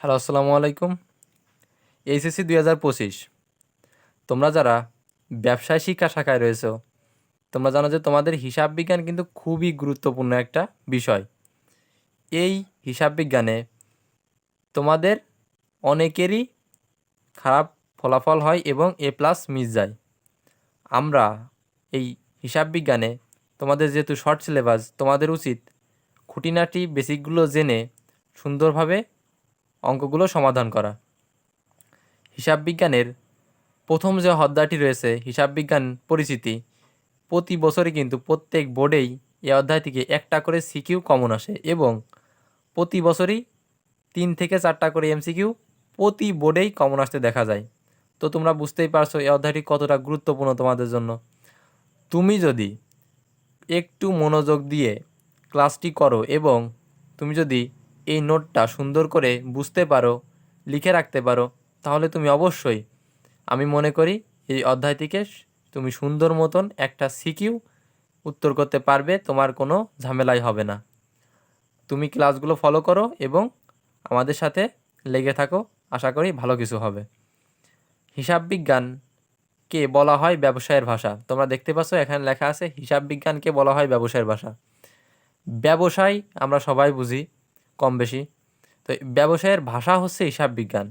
Hello, আসসালামু আলাইকুম। HSC 2025, তোমরা যারা ব্যবসায় শিক্ষা শাখায় রয়েছো, তোমরা জানো যে তোমাদের হিসাব বিজ্ঞান কিন্তু খুবই গুরুত্বপূর্ণ একটা বিষয়। এই হিসাব বিজ্ঞানে তোমাদের অনেকেরই খারাপ ফলাফল হয় এবং A+ মিস যায়। আমরা এই হিসাব বিজ্ঞানে তোমাদের যেহেতু শর্ট সিলেবাস, তোমাদের উচিত খুঁটিনাটি বেসিকগুলো জেনে সুন্দরভাবে অঙ্কগুলো সমাধান করা। হিসাব বিজ্ঞানের প্রথম যে অধ্যায়টি রয়েছে হিসাব বিজ্ঞান পরিচিতি, প্রতি বছরই কিন্তু প্রত্যেক বোর্ডেই এই অধ্যায় থেকে একটা করে সিকিউ কমন আসে এবং প্রতি বছরই 3 থেকে 4টা করে এমসিকিউ প্রতি বোর্ডেই কমন আসতে দেখা যায়। তো তোমরা বুঝতেই পারছো এই অধ্যায়টি কতটা গুরুত্বপূর্ণ তোমাদের জন্য। তুমি যদি একটু মনোযোগ দিয়ে ক্লাসটি করো এবং তুমি যদি এই নোটটা সুন্দর করে বুঝতে পারো, লিখে রাখতে পারো, তাহলে তুমি অবশ্যই, আমি মনে করি, এই অধ্যায় থেকে তুমি সুন্দর মতন একটা সিকিউ উত্তর করতে পারবে, তোমার কোনো ঝামেলাই হবে না। তুমি ক্লাসগুলো ফলো করো এবং আমাদের সাথে লেগে থাকো, আশা করি ভালো কিছু হবে। হিসাব বিজ্ঞানকে বলা হয় ব্যবসায়ের ভাষা। তোমরা দেখতে পাচ্ছ এখানে লেখা আছে হিসাব বিজ্ঞানকে বলা হয় ব্যবসায়ের ভাষা। ব্যবসায় আমরা সবাই বুঝি কম বেশি, তো ব্যবসায়ের ভাষা হচ্ছে হিসাব বিজ্ঞান।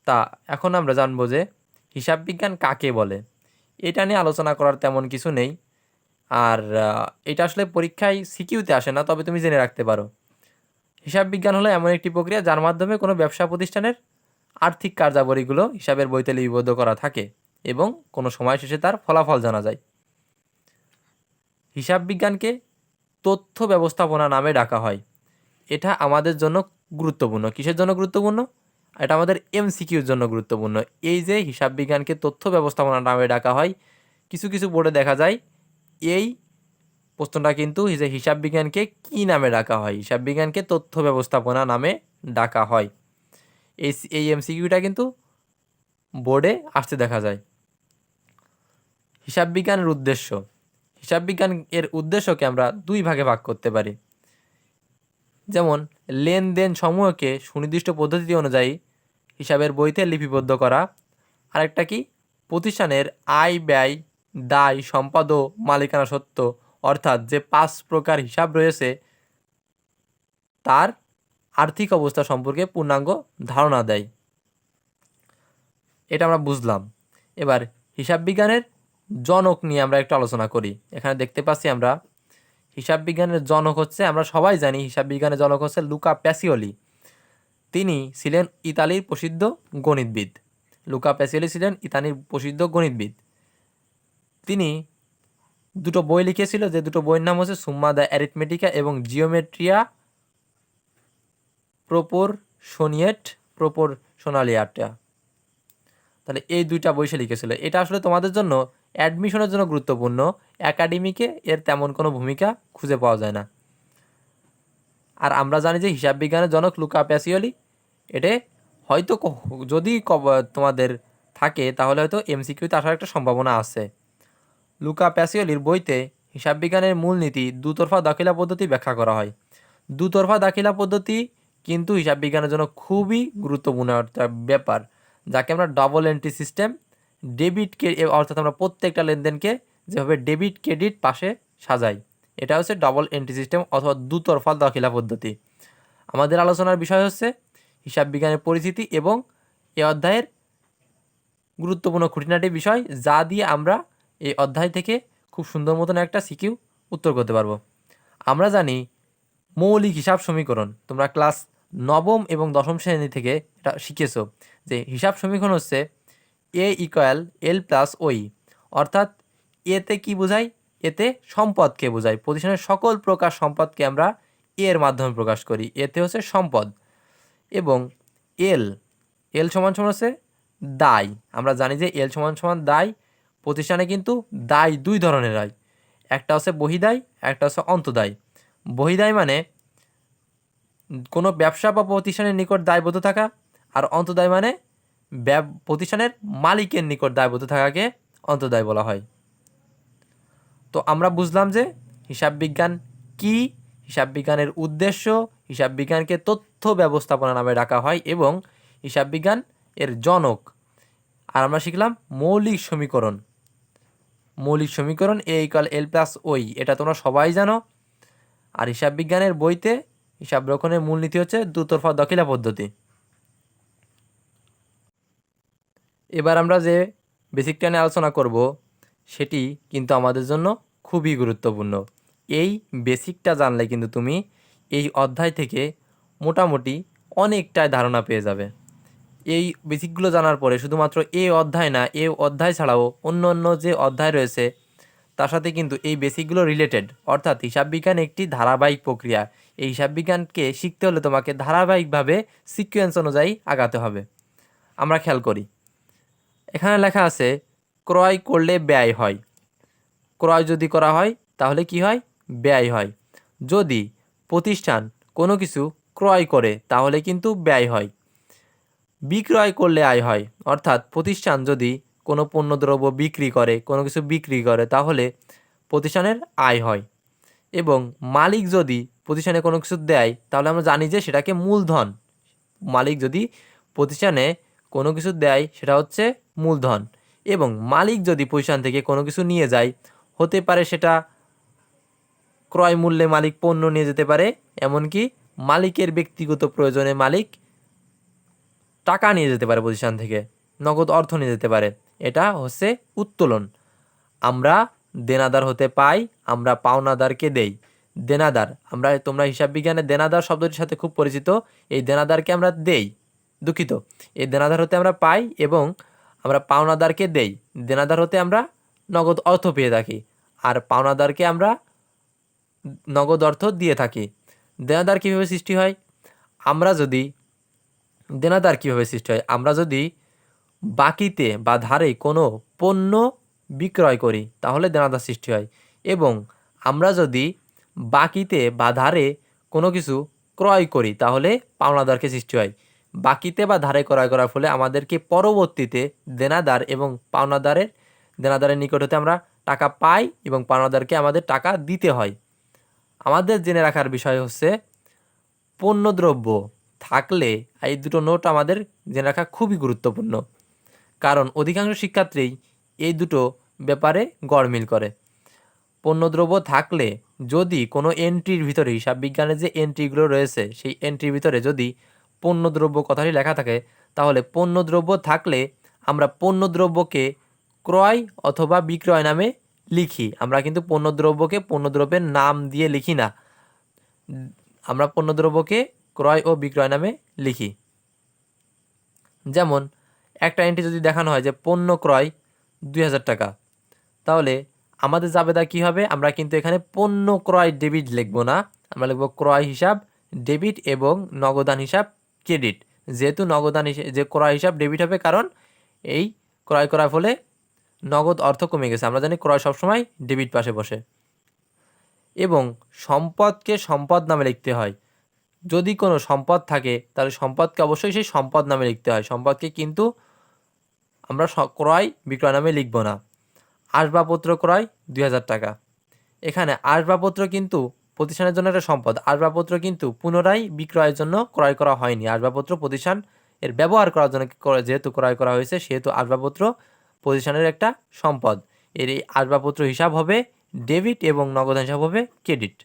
তা এখন আমরা জানবো যে হিসাব বিজ্ঞান কাকে বলে। এটা নিয়ে আলোচনা করার তেমন কিছু নেই, আর এটা আসলে পরীক্ষায় সিকিউতে আসে না, তবে তুমি জেনে রাখতে পারো। হিসাব বিজ্ঞান হলো এমন একটি প্রক্রিয়া যার মাধ্যমে কোনো ব্যবসা প্রতিষ্ঠানের আর্থিক কার্যাবলীগুলো হিসাবের বইতে লিপিবদ্ধ করা থাকে এবং কোনো সময় শেষে তার ফলাফল জানা যায়। হিসাব বিজ্ঞানকে তথ্য ব্যবস্থাপনা নামে ডাকা হয়। এটা আমাদের জন্য গুরুত্বপূর্ণ। কিসের জন্য গুরুত্বপূর্ণ? এটা আমাদের এমসিকিউর জন্য গুরুত্বপূর্ণ। এই যে হিসাব বিজ্ঞানকে তথ্য ব্যবস্থাপনা নামে ডাকা হয়, কিছু কিছু বোর্ডে দেখা যায় এই প্রশ্নটা কিন্তু যে হিসাব বিজ্ঞানকে কী নামে ডাকা হয়, হিসাব বিজ্ঞানকে তথ্য ব্যবস্থাপনা নামে ডাকা হয়। এই এমসিকিউটা কিন্তু বোর্ডে আসতে দেখা যায়। হিসাব বিজ্ঞানের উদ্দেশ্য, হিসাব বিজ্ঞান এর উদ্দেশ্যকে আমরা দুই ভাগে ভাগ করতে পারি। যেমন লেনদেন সমূহকে সুনির্দিষ্ট পদ্ধতি অনুযায়ী হিসাবের বইতে লিপিবদ্ধ করা। আরেকটা কি? প্রতিষ্ঠানের আয় ব্যয়, দায়, সম্পদ ও মালিকানা সত্ত্ব, অর্থাৎ যে 5 প্রকার হিসাব রয়েছে তার আর্থিক অবস্থা সম্পর্কে পূর্ণাঙ্গ ধারণা দেয়। এটা আমরা বুঝলাম। এবার হিসাব বিজ্ঞানের জনক নিয়ে আমরা একটু আলোচনা করি। এখানে দেখতে পাচ্ছি আমরা হিসাব বিজ্ঞানের জনক হচ্ছে, আমরা সবাই জানি হিসাব বিজ্ঞানের জনক হচ্ছে লুকা প্যাসিওলি। তিনি ছিলেন ইতালির প্রসিদ্ধ গণিতবিদ। লুকা প্যাসিওলি ছিলেন ইতালির প্রসিদ্ধ গণিতবিদ। তিনি দুটো বই লিখেছিল, যে দুটো বইয়ের নাম হচ্ছে সুম্মা দ্য অ্যারিথমেটিকা এবং জিওমেট্রিয়া প্রপোরশনিয়েট। তাহলে এই দুইটা বই সে লিখেছিল। এটা আসলে তোমাদের জন্য অ্যাডমিশনের জন্য গুরুত্বপূর্ণ। একাডেমিকে এর তেমন কোনো ভূমিকা খুঁজে পাওয়া যায় না। আর আমরা জানি যে হিসাব বিজ্ঞানের জনক লুকা প্যাসিওলি। এটা হয়তো যদি তোমাদের থাকে তাহলে হয়তো এমসিকিউতে আসার একটা সম্ভাবনা আছে। লুকা প্যাসিওলির বইতে হিসাব বিজ্ঞানের মূলনীতি দুতরফা দাখিলা পদ্ধতি ব্যাখ্যা করা হয়। দুতরফা দাখিলা পদ্ধতি কিন্তু হিসাব বিজ্ঞানের জন্য খুবই গুরুত্বপূর্ণ একটা ব্যাপার, যাকে আমরা ডবল এন্ট্রি সিস্টেম, অর্থাৎ আমরা প্রত্যেকটা লেনদেনকে যেভাবে ডেবিট ক্রেডিট পাশে সাজাই, এটা হচ্ছে ডবল এন্ট্রি সিস্টেম অথবা দুতরফা দাখিলা পদ্ধতি। আমাদের আলোচনার বিষয় হচ্ছে হিসাব বিজ্ঞানের পরিচিতি এবং এই অধ্যায়ের গুরুত্বপূর্ণ খুঁটিনাটি বিষয়, যা দিয়ে আমরা এই অধ্যায় থেকে খুব সুন্দর মতন একটা সিকিউ উত্তর করতে পারবো। আমরা জানি মৌলিক হিসাব সমীকরণ, তোমরা ক্লাস 9ম এবং 10ম শ্রেণী থেকে এটা শিখেছো যে হিসাব সমীকরণ হচ্ছে A=L+OE, অর্থাৎ এতে কি বোঝায়? এতে সম্পদকে বোঝায়। প্রতিষ্ঠানের সকল প্রকার সম্পদকে আমরা এর মাধ্যমে প্রকাশ করি, এতে হচ্ছে সম্পদ। এবং এল এল সমান সমান হচ্ছে দায়। আমরা জানি যে এল সমান সমান দায়। প্রতিষ্ঠানে কিন্তু দায় দুই ধরনের হয়, একটা হচ্ছে বহিদায়, একটা হচ্ছে অন্তদায়। বহিদায় মানে কোনো ব্যবসা বা প্রতিষ্ঠানের নিকট দায়বদ্ধ থাকা, আর অন্তদায় মানে প্রতিষ্ঠানের মালিকের নিকট দায়বদ্ধ থাকাকে অন্তদায় বলা হয়। তো আমরা বুঝলাম যে হিসাব বিজ্ঞান কি, হিসাব বিজ্ঞানের উদ্দেশ্য, হিসাব বিজ্ঞানকে তথ্য ব্যবস্থাপনা নামে ডাকা হয় এবং হিসাব বিজ্ঞান এর জনক। আর আমরা শিখলাম মৌলিক সমীকরণ। মৌলিক সমীকরণ A=L+OE, এটা তোমরা সবাই জানো। আর হিসাব বিজ্ঞানের বইতে হিসাব রক্ষণের মূলনীতি হচ্ছে দুতরফা দখিলা পদ্ধতি। এবার আমরা যে বেসিকটা নিয়ে আলোচনা করব সেটি কিন্তু আমাদের জন্য খুবই গুরুত্বপূর্ণ। এই বেসিকটা জানলে কিন্তু তুমি এই অধ্যায় থেকে মোটামুটি অনেকটাই ধারণা পেয়ে যাবে। এই বেসিকগুলো জানার পরে শুধুমাত্র এই অধ্যায় না, এই অধ্যায় ছাড়াও অন্য অন্য যে অধ্যায় রয়েছে তার সাথে কিন্তু এই বেসিকগুলো রিলেটেড। অর্থাৎ হিসাব বিজ্ঞান একটি ধারাবাহিক প্রক্রিয়া। এই হিসাব বিজ্ঞানকে শিখতে হলে তোমাকে ধারাবাহিকভাবে সিকোয়েন্স অনুযায়ী আগাতে হবে। আমরা খেয়াল করি, এখানে লেখা আছে ক্রয় করলে ব্যয় হয়। ক্রয় যদি করা হয় তাহলে কি হয়? ব্যয় হয়। যদি প্রতিষ্ঠান কোনো কিছু ক্রয় করে তাহলে কিন্তু ব্যয় হয়। বিক্রয় করলে আয় হয়, অর্থাৎ প্রতিষ্ঠান যদি কোনো পণ্যদ্রব্য বিক্রি করে, কোনো কিছু বিক্রি করে তাহলে প্রতিষ্ঠানের আয় হয়। এবং মালিক যদি প্রতিষ্ঠানে কোনো কিছু দেয় তাহলে আমরা জানি যে সেটাকে মূলধন। মালিক যদি প্রতিষ্ঠানে কোনো কিছু দেয় সেটা হচ্ছে মূলধন। এবং মালিক যদি প্রতিষ্ঠান থেকে কোনো কিছু নিয়ে যায়, হতে পারে সেটা ক্রয় মূল্যে মালিক পণ্য নিয়ে যেতে পারে, এমনকি মালিকের ব্যক্তিগত প্রয়োজনে মালিক টাকা নিয়ে যেতে পারে প্রতিষ্ঠান থেকে, নগদ অর্থ নিয়ে যেতে পারে। এটা হচ্ছে উত্তোলন। আমরা দেনাদার হতে পাই, আমরা পাওনাদারকে দেই। দেনাদার, তোমরা হিসাব বিজ্ঞানে দেনাদার শব্দটির সাথে খুব পরিচিত। এই দেনাদারকে আমরা দেই, দুঃখিত, এই দেনাদার হতে আমরা পাই এবং আমরা পাওনাদারকে দেই। দেনাদার হতে আমরা নগদ অর্থ পেয়ে থাকি আর পাওনাদারকে আমরা নগদ অর্থ দিয়ে থাকি। দেনাদার কীভাবে সৃষ্টি হয়? আমরা যদি বাকিতে বা ধারে কোনো পণ্য বিক্রয় করি তাহলে দেনাদার সৃষ্টি হয়। এবং আমরা যদি বাকিতে বা ধারে কোনো কিছু ক্রয় করি তাহলে পাওনাদারকে সৃষ্টি হয়। বাকিতে বা ধারে ক্রয় করার ফলে আমাদেরকে পরবর্তীতে দেনাদার এবং দেনাদারের নিকট হতে আমরা টাকা পাই এবং পাওনাদারকে আমাদের টাকা দিতে হয়। আমাদের জেনে রাখার বিষয় হচ্ছে পণ্যদ্রব্য থাকলে এই দুটো নোট আমাদের জেনে রাখা খুবই গুরুত্বপূর্ণ, কারণ অধিকাংশ শিক্ষার্থীই এই দুটো ব্যাপারে গড়মিল করে। পণ্যদ্রব্য থাকলে যদি কোনো এন্ট্রির ভিতরে, হিসাব বিজ্ঞানের যে এন্ট্রিগুলো রয়েছে সেই এন্ট্রির ভিতরে যদি পণ্যদ্রব্য কথাটি লেখা থাকে তাহলে পণ্যদ্রব্য থাকলে আমরা পণ্যদ্রব্যকে ক্রয় অথবা বিক্রয় নামে লিখি। আমরা কিন্তু পণ্যদ্রব্যকে পণ্যদ্রব্যের নাম দিয়ে লিখি না, আমরা পণ্যদ্রব্যকে ক্রয় ও বিক্রয় নামে লিখি। যেমন একটা এন্ট্রি যদি দেখানো হয় যে পণ্য ক্রয় 2000 টাকা, তাহলে আমাদের জাবেদা কী হবে? আমরা কিন্তু এখানে পণ্য ক্রয় ডেবিট লিখব না, আমরা লিখব ক্রয় হিসাব ডেবিট এবং নগদান হিসাব ক্রেডিট। যেহেতু যে ক্রয় হিসাব ডেবিট হবে, কারণ এই ক্রয় করার ফলে নগদ অর্থ কমে গেছে। আমরা জানি ক্রয় সবসময় ডেবিট পাশে বসে। এবং সম্পদকে সম্পদ নামে লিখতে হয়। যদি কোনো সম্পদ থাকে তাহলে সম্পদকে অবশ্যই সেই সম্পদ নামে লিখতে হয়। সম্পদকে কিন্তু আমরা ক্রয় বিক্রয় নামে লিখব না। আসবাবপত্র ক্রয় 2000 টাকা, এখানে আসবাবপত্র কিন্তু প্রতিষ্ঠানের জন্য একটা সম্পদ। আসবাবপত্র কিন্তু পুনরায় বিক্রয়ের জন্য ক্রয় করা হয়নি। আসবাবপত্র প্রতিষ্ঠান এর ব্যবহার করার জন্য যেহেতু ক্রয় করা হয়েছে, সেহেতু আসবাবপত্র প্রতিষ্ঠানের একটা সম্পদ। এই আসবাবপত্র হিসাব হবে ডেবিট এবং নগদান হিসাব হবে ক্রেডিট।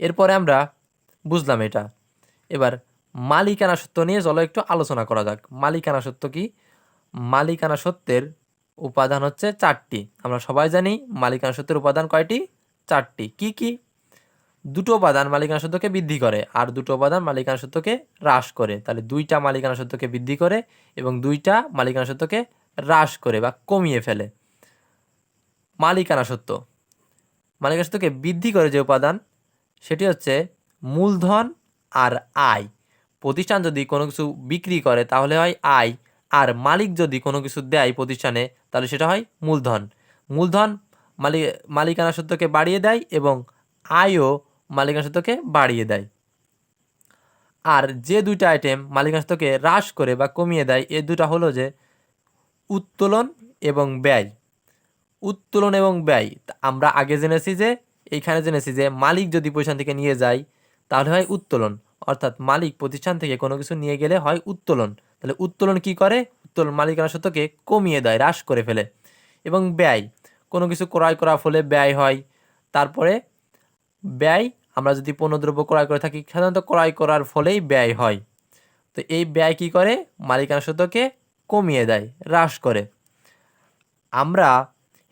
এরপরে আমরা বুঝলাম এটা। এবার মালিকানা সত্ত্ব নিয়ে চলো একটু আলোচনা করা যাক। মালিকানা সত্ত্ব কি? মালিকানা সত্ত্বের উপাদান হচ্ছে 4টি। আমরা সবাই জানি মালিকানা সত্ত্বের উপাদান কয়টি? 4টি। কি কি? দুটো উপাদান মালিকানা সত্ত্বকে বৃদ্ধি করে আর দুটো উপাদান মালিকানা সত্ত্বকে হ্রাস করে। তাহলে 2টা মালিকানা সত্ত্বকে বৃদ্ধি করে এবং 2টা মালিকানা সত্ত্বকে হ্রাস করে বা কমিয়ে ফেলে। মালিকানা সত্ত্বকে বৃদ্ধি করে যে উপাদান সেটি হচ্ছে মূলধন আর আয়। প্রতিষ্ঠান যদি কোনো কিছু বিক্রি করে তাহলে হয় আয়, আর মালিক যদি কোনো কিছু দেয় প্রতিষ্ঠানে তাহলে সেটা হয় মূলধন। মূলধন মালিকানা সত্ত্বকে বাড়িয়ে দেয় এবং আয়ও মালিকানা সত্ত্বকে বাড়িয়ে দেয়। আর যে দুইটা আইটেম মালিকানা সত্ত্বকে হ্রাস করে বা কমিয়ে দেয়, এই দুটা হলো যে উত্তোলন এবং ব্যয়। উত্তোলন এবং ব্যয় আমরা আগে জেনেছি যে মালিক যদি প্রতিষ্ঠান থেকে নিয়ে যায় তাহলে হয় উত্তোলন। অর্থাৎ মালিক প্রতিষ্ঠান থেকে কোনো কিছু নিয়ে গেলে হয় উত্তোলন। তাহলে উত্তোলন কি করে? উত্তোলন মালিকানা সত্ত্বকে কমিয়ে দেয়, হ্রাস করে ফেলে। এবং ব্যয়, কোনো কিছু ক্রয় করার ফলে ব্যয় হয়। তারপরে ব্যয়, আমরা যদি পণ্যদ্রব্য ক্রয় করে থাকি সাধারণত ক্রয় করার ফলেই ব্যয় হয়। তো এই ব্যয় কি করে? মালিকানা সত্ত্বকে কমিয়ে দেয়, হ্রাস করে। আমরা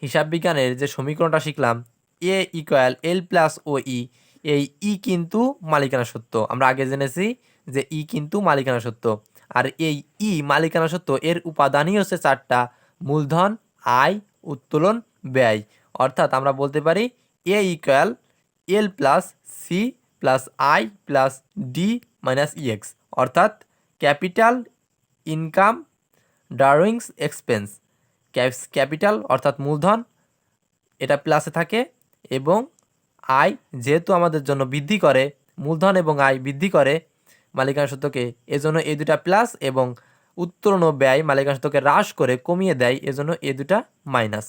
হিসাব বিজ্ঞানের যে সমীকরণটা শিখলাম এ ইকুয়াল এল প্লাস ও ই, এই ই কিন্তু মালিকানা সত্ত্ব। আমরা আগে জেনেছি যে ই কিন্তু মালিকানা সত্ত্ব। আর এই ই মালিকানা সত্ত্ব এর উপাদানই হচ্ছে 4টা: মূলধন, আয়, উত্তোলন, ব্যয়। অর্থাৎ আমরা বলতে পারি A equal L plus C plus I plus D minus E X. অর্থাৎ capital, income, drawings, expense. Capital অর্থাৎ মূলধন, এটা প্লাসে থাকে, এবং আয় যেহেতু আমাদের জন্য বৃদ্ধি করে, মূলধন এবং আয় বৃদ্ধি করে মালিকানা সত্ত্বকে, এজন্য এই দুটা প্লাস, এবং উত্তোলন ও ব্যয় মালিকানা সত্ত্বকে হ্রাস করে কমিয়ে দেয়, এজন্য এই দুটা মাইনাস।